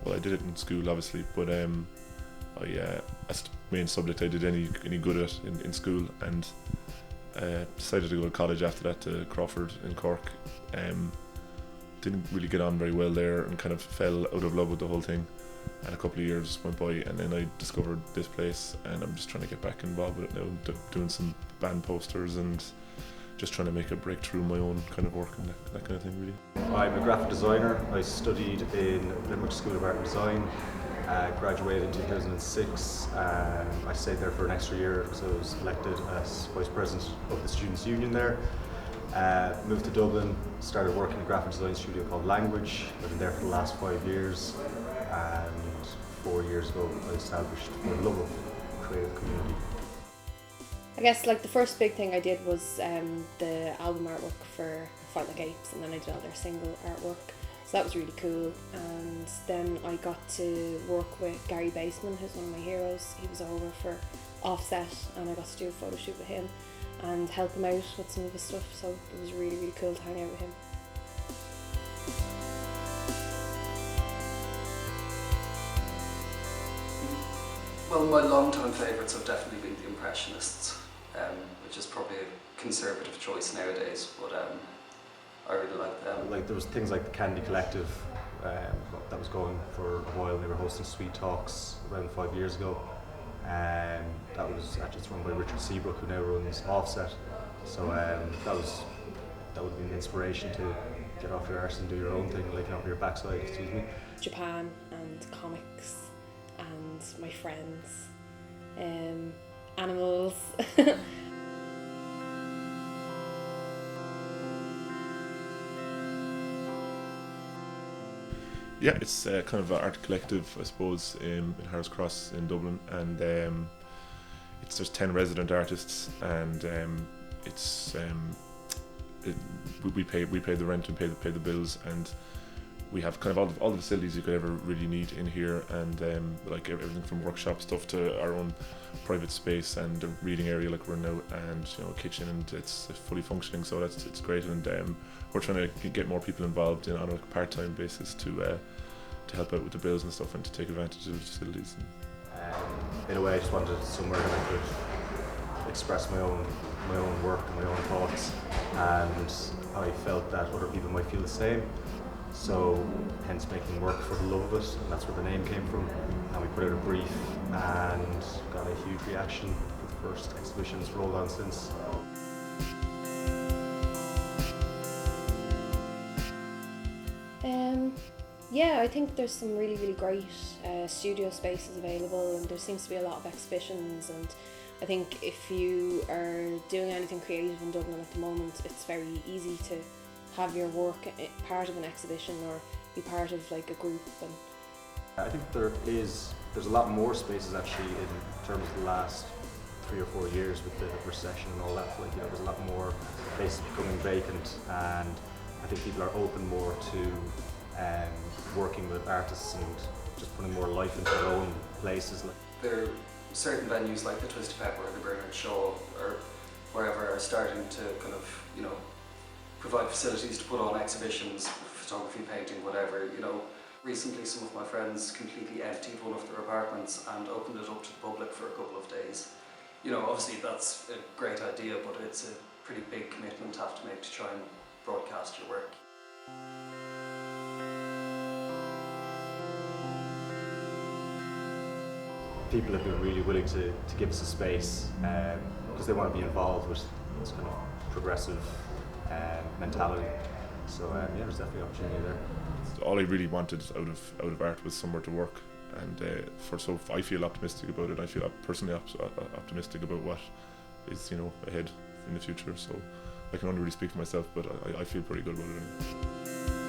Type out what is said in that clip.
well, I did it in school obviously, but that's the main subject I did any good at in school, and decided to go to college after that to Crawford in Cork. Didn't really get on very well there and kind of fell out of love with the whole thing, and a couple of years went by, and then I discovered this place, and I'm just trying to get back involved with it now, doing some band posters and just trying to make a breakthrough in my own kind of work and that kind of thing, really. I'm a graphic designer. I studied in Limerick School of Art and Design, graduated in 2006. I stayed there for an extra year because I was elected as Vice President of the Students' Union there. Moved to Dublin, started working in a graphic design studio called Language. I've been there for the last 5 years, and 4 years ago I established my love of creative community. I guess like the first big thing I did was the album artwork for Fight Like Apes, and then I did all their single artwork, so that was really cool. And then I got to work with Gary Baseman, who's one of my heroes. He was over for Offset, and I got to do a photo shoot with him and help him out with some of his stuff, so it was really, really cool to hang out with him. Well, my long-time favourites have definitely been the Impressionists, which is probably a conservative choice nowadays, but I really like them. Like there was things like the Candy Collective that was going for a while. They were hosting Sweet Talks around 5 years ago. That was actually run by Richard Seabrook, who now runs Offset. So that would be an inspiration to get off your arse and do your own thing, like off your backside, excuse me. Japan and comics and my friends, animals. Yeah, it's kind of an art collective, I suppose, in Harris Cross in Dublin, and there's 10 resident artists, and we pay the rent and pay the bills, and we have kind of all the facilities you could ever really need in here, and like everything from workshop stuff to our own private space and a reading area like we're in now, and a kitchen, and it's fully functioning, so it's great. And we're trying to get more people involved on a part-time basis to help out with the bills and stuff, and to take advantage of the facilities. In a way, I just wanted somewhere that I could express my own work and my own thoughts, and I felt that other people might feel the same. So, hence making work for the love of it, and that's where the name came from. And we put out a brief and got a huge reaction. The first exhibition's rolled on since. Yeah, I think there's some really, really great studio spaces available, and there seems to be a lot of exhibitions, and I think if you are doing anything creative in Dublin at the moment, it's very easy to have your work part of an exhibition or be part of like a group. And I think there's a lot more spaces actually in terms of the last 3 or 4 years with the recession and all that. Like, there's a lot more places becoming vacant, and I think people are open more to working with artists and just putting more life into their own places. There are certain venues like the Twisted Pepper or the Bernard Shaw or wherever are starting to kind of, provide facilities to put on exhibitions, photography, painting, whatever. Recently some of my friends completely emptied one of their apartments and opened it up to the public for a couple of days. Obviously that's a great idea, but it's a pretty big commitment to have to make to try and broadcast your work. People have been really willing to give us a space because they want to be involved with this kind of progressive mentality. So there's definitely opportunity there. All I really wanted out of art was somewhere to work, and so I feel optimistic about it. I feel personally optimistic about what is ahead in the future. So I can only really speak for myself, but I feel pretty good about it.